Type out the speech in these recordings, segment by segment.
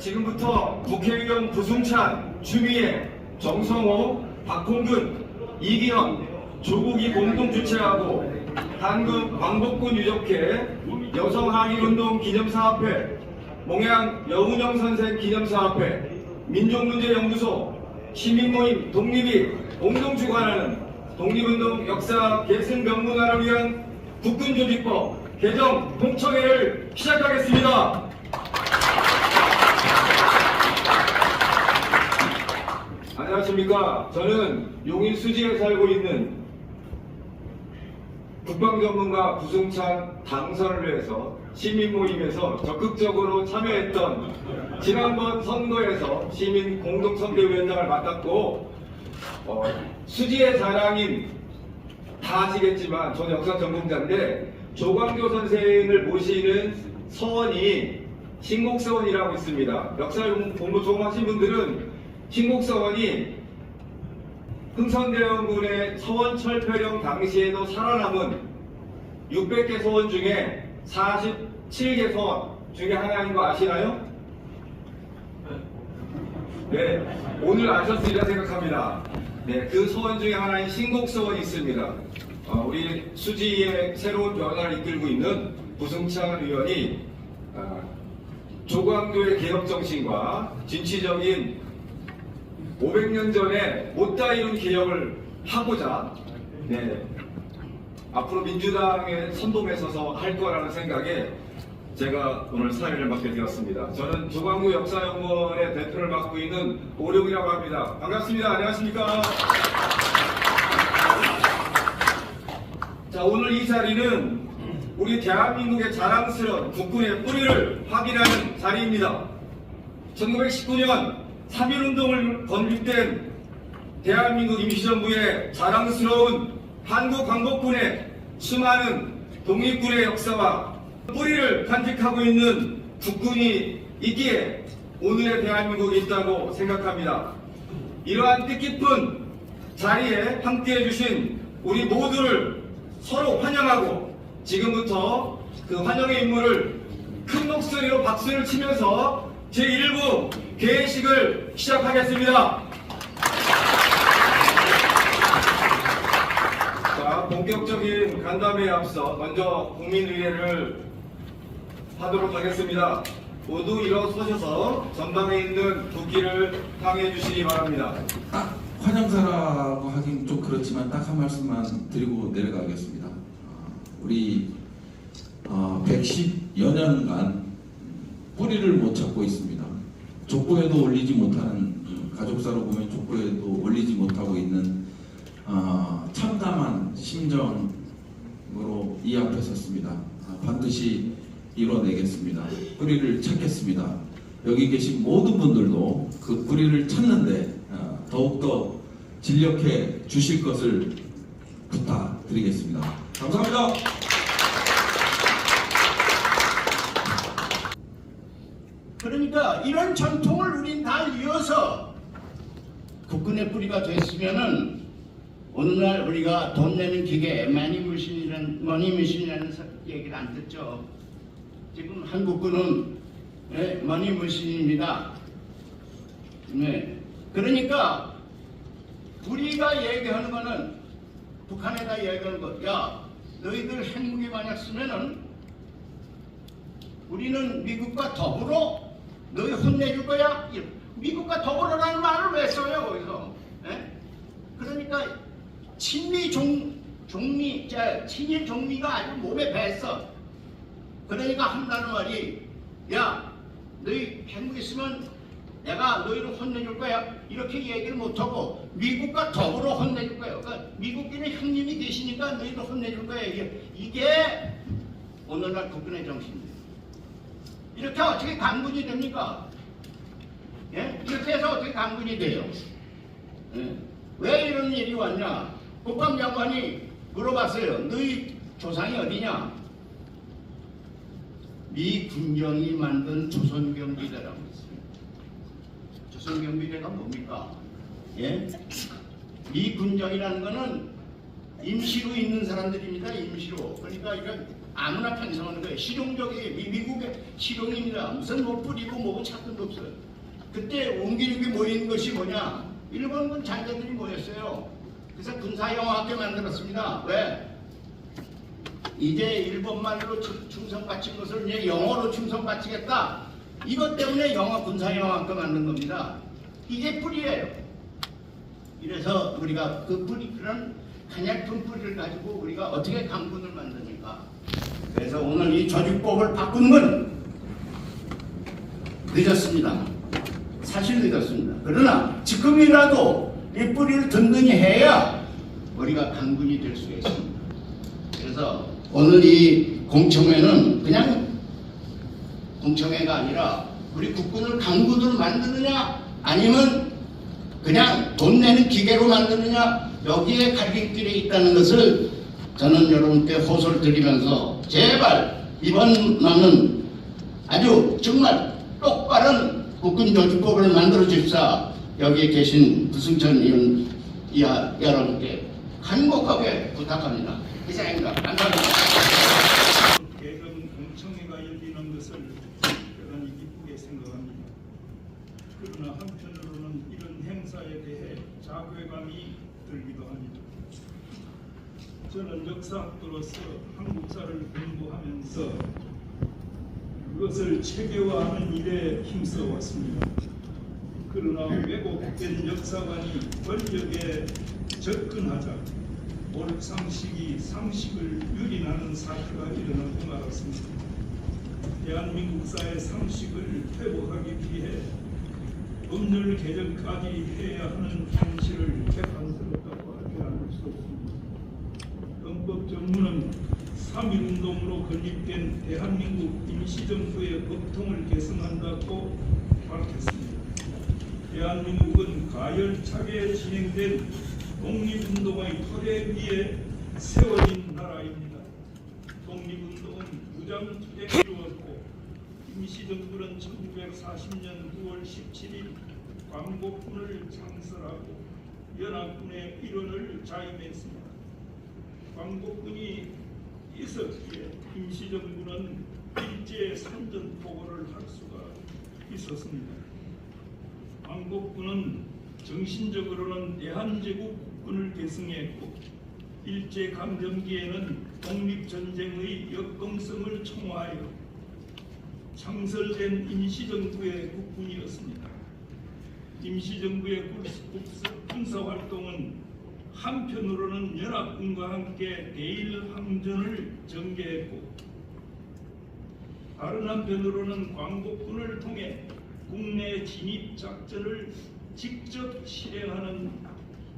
지금부터 국회의원 부승찬, 추미애, 정성호, 박홍근, 이기현, 조국이 공동 주최하고 한국 광복군 유적회 여성항일운동 기념사업회, 몽양 여운영 선생 기념사업회, 민족문제연구소, 시민모임 독립이 공동 주관하는 독립운동 역사 계승 명문화를 위한 국군조직법 개정 공청회를 시작하겠습니다. 안녕하십니까. 저는 용인 수지에 살고 있는 국방전문가 부승찬 당선을 위해서 시민모임에서 적극적으로 참여했던 지난번 선거에서 시민 공동선대위원장을 맡았고 수지의 자랑인 다 아시겠지만 저는 역사 전공자인데 조광조 선생을 모시는 서원이 신곡서원이라고 있습니다. 역사 공부 조금 하신 분들은 신곡서원이 흥선대원군의 서원 철폐령 당시에도 살아남은 600개 서원 중에 47개 서원 중에 하나인 거 아시나요? 네, 오늘 아셨으리라 생각합니다. 네, 그 서원 중에 하나인 신곡서원이 있습니다. 우리 수지의 새로운 변화를 이끌고 있는 부승찬 의원이 조광조의 개혁정신과 진취적인 500년 전에 못다 이룬 개혁을 하고자 앞으로 민주당의 선동에 서서 할 거라는 생각에 제가 오늘 사회를 맡게 되었습니다. 저는 조광조 역사연구원의 대표를 맡고 있는 오룡이라고 합니다. 반갑습니다. 안녕하십니까. 자, 오늘 이 자리는 우리 대한민국의 자랑스러운 국군의 뿌리를 확인하는 자리입니다. 1919년 3.1운동을 건립된 대한민국 임시정부의 자랑스러운 한국광복군의 수많은 독립군의 역사와 뿌리를 간직하고 있는 국군이 있기에 오늘의 대한민국이 있다고 생각합니다. 이러한 뜻깊은 자리에 함께해 주신 우리 모두를 서로 환영하고 지금부터 그 환영의 인물을 큰 목소리로 박수를 치면서 제1부 개회식을 시작하겠습니다. 자, 본격적인 간담회에 앞서 먼저 국민의회를 하도록 하겠습니다. 모두 일어서셔서 전방에 있는 국기를 향해 주시기 바랍니다. 환영사라고 하긴 좀 그렇지만 딱 한 말씀만 드리고 내려가겠습니다. 우리 110여 년간 뿌리를 못 찾고 있습니다. 족보에도 올리지 못하는, 가족사로 보면 족보에도 올리지 못하고 있는 참담한 심정으로 이 앞에 섰습니다. 반드시 이뤄내겠습니다. 뿌리를 찾겠습니다. 여기 계신 모든 분들도 그 뿌리를 찾는데 더욱더 진력해 주실 것을 부탁드리겠습니다. 감사합니다. 그러니까 이런 전통을 우린 다 이어서 국군의 뿌리가 됐으면은 오늘날 우리가 돈 내는 기계 머니머신이라는 얘기를 안 듣죠. 지금 한국군은 머니머신입니다. 네. 그러니까 우리가 얘기하는 거는 북한에다 얘기하는 거, 야 너희들 핵무기 만약 쓰면은 우리는 미국과 더불어 너희 혼내줄 거야? 미국과 더불어라는 말을 왜 써요 거기서? 그러니까 친일 종미가 아주 몸에 뱄어. 그러니까 한다는 말이, 야 너희 핵무기 쓰면 내가 너희를 혼내줄 거야? 이렇게 얘기를 못하고 미국과 더불어 혼내줄 거예요. 그러니까 미국끼리 형님이 계시니까 너희를 혼내줄 거야. 이게 오늘날 국군의 정신입니다. 이렇게 어떻게 강군이 됩니까? 예? 이렇게 해서 어떻게 강군이 돼요? 예? 왜 이런 일이 왔냐? 국방장관이 물어봤어요. 너희 조상이 어디냐? 미 군정이 만든 조선경비대라고 했어요. 조선경비대가 뭡니까? 예? 미 군정이라는 거는 임시로 있는 사람들입니다. 임시로. 그러니까 이건 아무나 편성하는 거예요. 실용적인 미국의 실용입니다. 무슨 뭐 뿌리고 뭐고 찾는 거 없어요. 그때 옹기종기 모인 것이 뭐냐? 일본군 장교들이 모였어요. 그래서 군사영화학교 만들었습니다. 왜? 이제 일본말로 충성 바친 것을 이제 영어로 충성 바치겠다. 이것 때문에 군사영화학교 만든 겁니다. 이게 뿌리예요. 이래서 우리가 그 뿌리, 그런 간약품 뿌리를 가지고 우리가 어떻게 강군을 만드니까. 그래서 오늘 이 조직법을 바꾼 건 늦었습니다. 사실 늦었습니다. 그러나 지금이라도 이 뿌리를 든든히 해야 우리가 강군이 될 수가 있습니다. 그래서 오늘 이 공청회는 그냥 공청회가 아니라 우리 국군을 강군으로 만드느냐 아니면 그냥 돈 내는 기계로 만드느냐, 여기에 갈림길에 있다는 것을 저는 여러분께 호소를 드리면서 제발 이번만은 아주 정말 똑바른 국군조직법을 만들어 주십사. 여기에 계신 부승천 의원 여러분께 간곡하게 부탁합니다. 이상입니다. 감사합니다. 개정 공청회가 열리는 것을 대단히 기쁘게 생각합니다. 그러나 한편으로는 이런 행사에 대해 자괴감이 들기도 합니다. 저는 역사학도로서 한국사를 공부하면서 그것을 체계화하는 일에 힘써왔습니다. 그러나 왜곡된 역사관이 권력에 접근하자 옳상식이 상식을 유린하는 사태가 일어나고 말았습니다. 대한민국사의 상식을 회복하기 위해 법률 개정까지 해야 하는 현실을 개판스럽다고 하지 않을 수 없습니다. 헌법 전문은 3.1운동으로 건립된 대한민국 임시정부의 법통을 개선한다고 밝혔습니다. 대한민국은 가열차게 진행된 독립운동의 토대 위에 세워진 나라입니다. 독립운동은 무장투쟁을 이루었고 임시정부는 1940년 9월 17일 광복군을 창설하고 연합군의 일원을 자임했습니다. 광복군이 있었기에 임시정부는 일제 선전포고를 할 수가 있었습니다. 광복군은 정신적으로는 대한제국 국군을 계승했고 일제강점기에는 독립전쟁의 역동성을 총화하여 창설된 임시정부의 국군이었습니다. 임시정부의 군사활동은 한편으로는 연합군과 함께 대일항전을 전개했고 다른 한편으로는 광복군을 통해 국내 진입작전을 직접 실행하는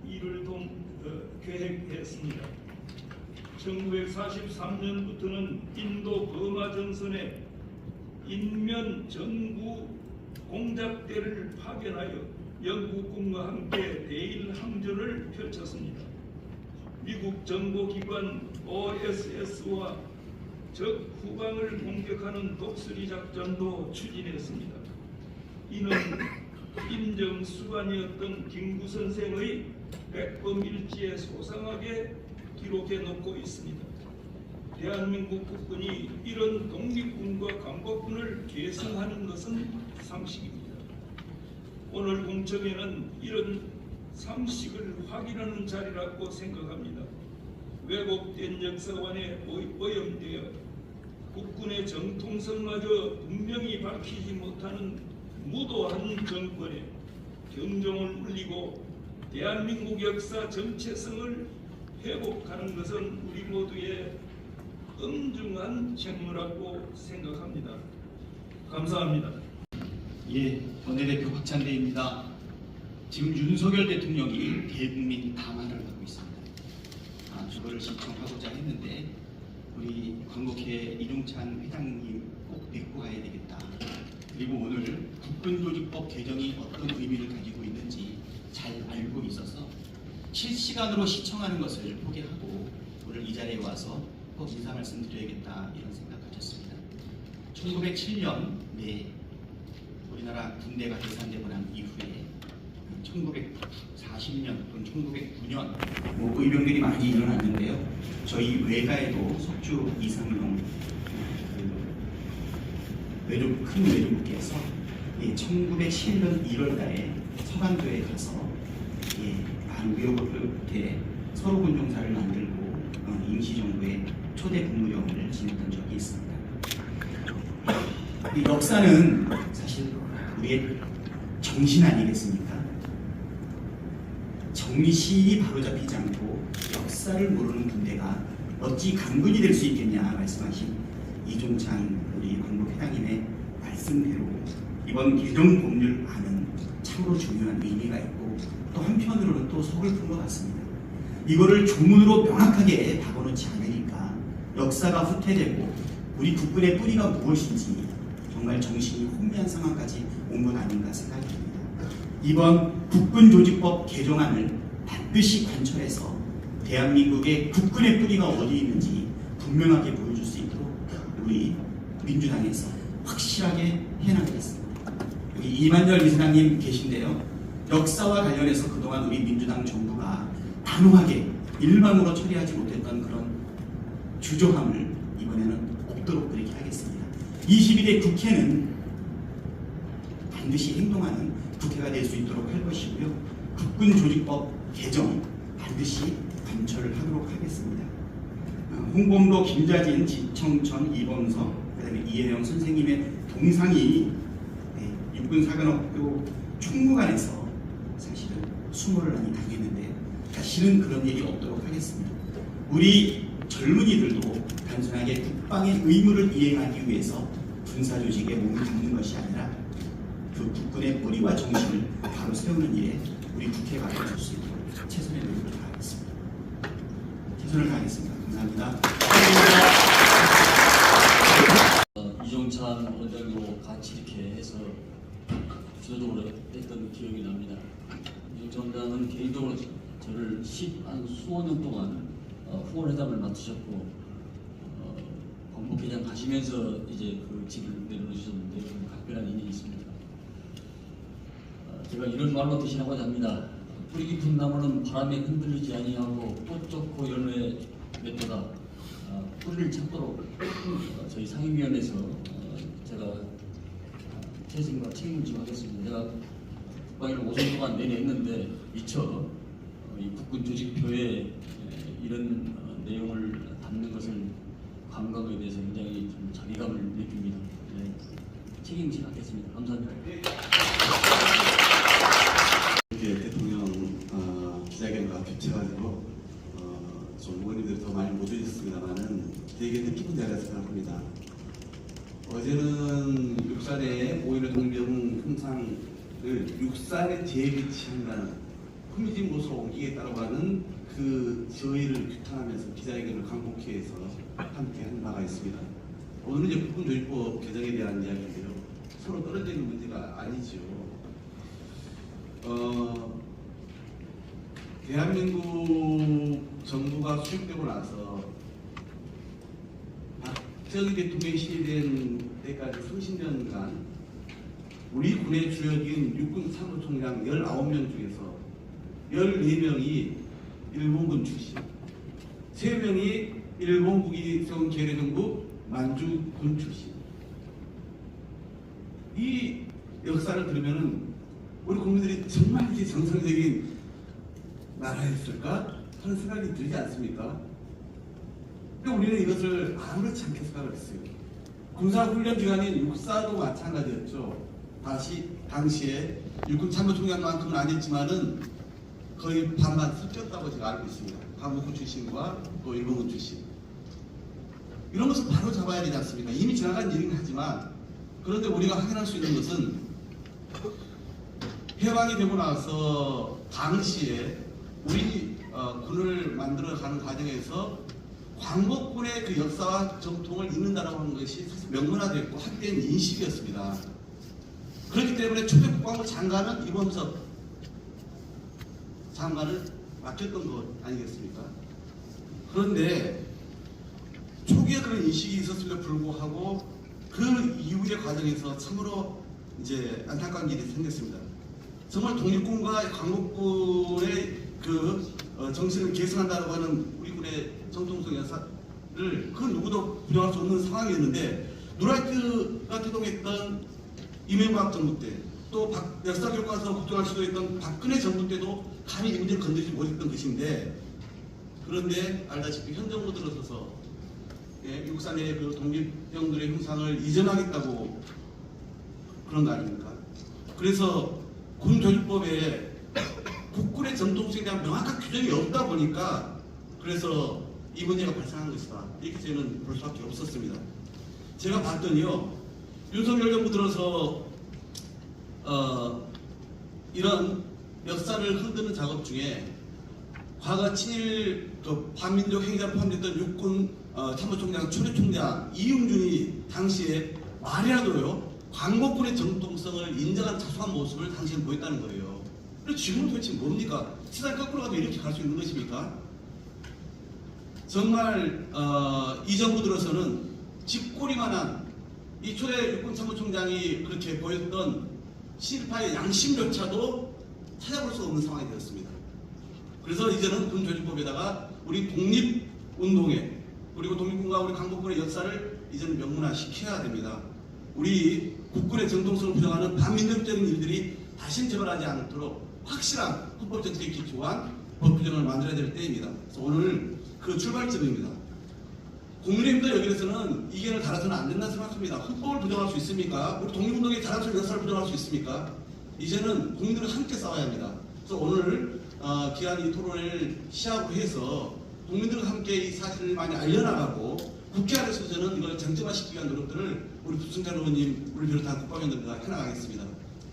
일을 계획했습니다. 1943년부터는 인도 버마 전선에 인면 전구 공작대를 파견하여 영국군과 함께 대일 항전을 펼쳤습니다. 미국 정보기관 OSS와 적 후방을 공격하는 독수리 작전도 추진했습니다. 이는 임정수관이었던 김구 선생의 백범일지에 소상하게 기록해 놓고 있습니다. 대한민국 국군이 이런 독립군과 광복군을 계승하는 것은 상식입니다. 오늘 공청회는 이런 상식을 확인하는 자리라고 생각합니다. 왜곡된 역사관에 오염되어 국군의 정통성마저 분명히 밝히지 못하는 무도한 정권에 경종을 울리고 대한민국 역사 정체성을 회복하는 것은 우리 모두의 엄중한 책무라고 생각합니다. 감사합니다. 예, 원내대표 박찬대입니다. 지금 윤석열 대통령이 대국민 담화를 하고 있습니다. 저거를 신청하고자 했는데 우리 광복회 이종찬 회장님 꼭 뵙고 가야 되겠다. 그리고 오늘 국군조직법 개정이 어떤 의미를 가지고 있는지 잘 알고 있어서 실시간으로 시청하는 것을 포기하고 오늘 이 자리에 와서 꼭 인사 말씀드려야겠다 이런 생각 가졌습니다. 1907년 우리나라 군대가 해산되고 난 이후에 1940 1940년 또는 1909년 의병들이 많이 일어났는데요. 저희 외가에도 석주 이상용 큰 외교부께서 1911년 1월달에 서강도에 가서 많은 우여곡절 끝에 서로 군종사를 만들고 임시정부의 초대 국무령을 지냈던 적이 있습니다. 이 역사는 사실 우리의 정신 아니겠습니까? 정신이 바로잡히지 않고 역사를 모르는 군대가 어찌 강군이 될 수 있겠냐 말씀하신 이종찬 우리 광복회장님의 말씀대로 이번 개정법률안은 참으로 중요한 의미가 있고 또 한편으로는 또 서글픈 것 같습니다. 이거를 조문으로 명확하게 박아놓지 않으니까 역사가 후퇴되고 우리 국군의 뿌리가 무엇인지 정말 정신이 혼미한 상황까지 온 것 아닌가 생각이 듭니다. 이번 국군조직법 개정안을 반드시 관철해서 대한민국의 국군의 뿌리가 어디 있는지 분명하게 보여줄 수 있도록 우리 민주당에서 확실하게 해나가겠습니다. 여기 이만열 이사장님 계신데요. 역사와 관련해서 그동안 우리 민주당 정부가 단호하게 일방으로 처리하지 못했던 그런 주저함을 이번에는 없도록 그렇게 하겠습니다. 22대 국회는 반드시 행동하는 국회가 될 수 있도록 할 것이고요. 국군조직법 개정 반드시 관철을 하도록 하겠습니다. 홍범도, 김자진, 지청천, 이범석, 그다음에 이혜영 선생님의 동상이 육군사관학교 총무관에서 사실은 수모를 많이 당했는데 다시는 그런 일이 없도록 하겠습니다. 우리 젊은이들도 단순하게 국방의 의무를 이행하기 위해서 군사조직에 몸을 담는 것이 아니라 그 국군의 뿌리와 정신을 바로 세우는 일에 우리 국회가 해줄 수 있도록 최선의 노력을 다하겠습니다. 최선을 다하겠습니다. 감사합니다. 이종찬 원장님하고 같이 이렇게 해서 주도적으로 했던 기억이 납니다. 이종찬 원장은 개인적으로 저를 한 수오 년 동안 후원회담을 맡으셨고 광복회장 가시면서 이제 그 집을 내려놓으셨는데 각별한 인연이 있습니다. 제가 이런 말로 대신하고자 합니다. 뿌리 깊은 나무는 바람에 흔들리지 아니하고 꽃 좋고 열매 맺도다. 뿌리를 찾도록 저희 상임위원회에서 제가 태생과 책임을 좀 하겠습니다. 제가 국방위를 5년 동안 내냈는데 미처 이 국군 조직표에 이런 내용을 담는 것을 감각에 대해서 굉장히 좀 자괴감을 느낍니다. 책임질 하겠습니다. 감사합니다. 이렇게 대통령 기자회견과 겹쳐가지고 좀 의원님들이 더 많이 못 오셨습니다만은 되게 뜻깊은 자리라고 생각합니다. 어제는 육산의 5.15 동병 형상을 육산에 재배치한다는 후미진 모습으로 옮기겠다고 하는 그 저희를 규탄하면서 기자회견을 광복회에서 함께 한 바가 있습니다. 오늘은 이제 국군조직법 개정에 대한 이야기인데요. 서로 떨어져 있는 문제가 아니죠. 대한민국 정부가 수립되고 나서 박정희 대통령이 시해된 때까지 30년간 우리 군의 주역인 육군 참모총장 19명 중에서 14명이 일본군 출신, 3명이 일본국이 세운 계례정부 만주군 출신. 이 역사를 들으면은 우리 국민들이 정말 이게 정상적인 나라였을까 하는 생각이 들지 않습니까? 근데 우리는 이것을 아무렇지 않게 생각을 했어요. 군사훈련 기관인 육사도 마찬가지였죠. 당시에 육군 참모총장만큼은 아니었지만은 거의 반반 섞였다고 제가 알고 있습니다. 한국군 출신과 또 일본군 출신. 이런 것을 바로 잡아야 되지 않습니까? 이미 지나간 일이긴 하지만 그런데 우리가 확인할 수 있는 것은 해방이 되고 나서 당시에 우리 군을 만들어가는 과정에서 광복군의 그 역사와 전통을 잇는다라고 하는 것이 사실 명문화되었고 학대인 인식이었습니다. 그렇기 때문에 초대 국방부 장관은 이범석 장관을 맡겼던 것 아니겠습니까? 그런데 초기에 그런 인식이 있었음에도 불구하고 그 이후의 과정에서 참으로 이제 안타까운 일이 생겼습니다. 정말 독립군과 광복군의 그 정신을 계승한다고 하는 우리 군의 정통성 역사를 그 누구도 부정할 수 없는 상황이었는데 누라이트가 태동했던 이명박 정부 때 또 역사 교과서 국정할 수도 있던 박근혜 정부 때도 감히 이 문제를 건드리지 못했던 것인데 그런데 알다시피 현 정부 들어서서 육사 내의 그 독립병들의 형상을 이전하겠다고 그런 거 아닙니까? 그래서 군교육법에 국군의 전통성에 대한 명확한 규정이 없다 보니까 그래서 이 문제가 발생한 것이다. 이렇게 저는 볼 수밖에 없었습니다. 제가 봤더니요, 윤석열 정부 들어서 이런 역사를 흔드는 작업 중에 과거 친일 반민족 행위자로 포함됐던 육군 참모총장, 초례총장 이용준이 당시에 말이라도요 광복군의 정통성을 인정한 자숙한 모습을 당시에 보였다는 거예요. 그런데 지금은 도대체 뭡니까? 시간 거꾸로 가도 이렇게 갈 수 있는 것입니까? 정말 이 정부 들어서는 집꼬리만한 이 초대 육군 참모총장이 그렇게 보였던 친일파의 양심조차도 찾아볼 수 없는 상황이 되었습니다. 그래서 이제는 군조직법에다가 우리 독립운동에 그리고 독립군과 우리 강복군의 역사를 이제는 명문화시켜야 됩니다. 우리 국군의 정통성을 부정하는 반민족적인 일들이 다시는 저발하지 않도록 확실한 헌법정책에 기초한 법 규정을 만들어야 될 때입니다. 그래서 오늘 그 출발점입니다. 국민의힘도 여기에서는 이견을 달아서는 안 된다고 생각합니다. 헌법을 부정할 수 있습니까? 우리 독립운동의 자랑스러운 역사를 부정할 수 있습니까? 이제는 국민들은 함께 싸워야 합니다. 그래서 오늘 귀한 이 토론을 시작으로 해서 국민들과 함께 이 사실을 많이 알려나가고 국회 안에서 저는 이걸 정점화시키기 위한 노력들을 우리 부승찬 의원님, 우리 비롯한 국방위원들과 해나가겠습니다.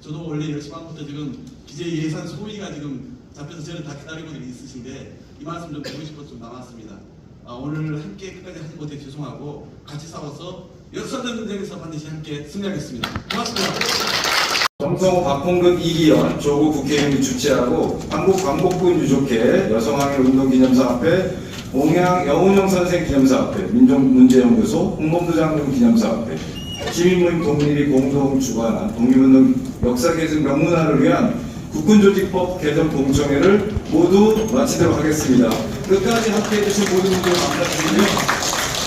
저도 원래 10시 반부터 지금 기재 예산 소위가 지금 잡혀서 저는 다 기다리고 있으신데 이 말씀 좀 드리고 싶어서 좀 나왔습니다. 오늘 함께 끝까지 하지 못해 죄송하고 같이 싸워서 역사적 전쟁에서 반드시 함께 승리하겠습니다. 고맙습니다. 정성호, 박홍근, 이기현, 조국 국회의원이 주최하고 한국광복군 유족회 여성항일운동기념사업회, 옹양 여운영 선생 기념사업회, 민족문제연구소, 홍범도 장군 기념사업회, 시민모임 독립이 공동 주관한 독립운동 역사계승 명문화를 위한 국군조직법 개정 공청회를 모두 마치도록 하겠습니다. 끝까지 함께해 주신 모든 분들 감사드리며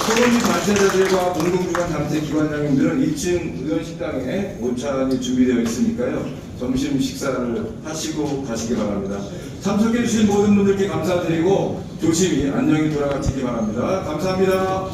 토론 및 발제자들과 공동주관 단체 기관장님들은 2층 의원식당에 오찬이 준비되어 있으니까요. 점심 식사를 하시고 가시기 바랍니다. 참석해 주신 모든 분들께 감사드리고 조심히 안녕히 돌아가시기 바랍니다. 감사합니다.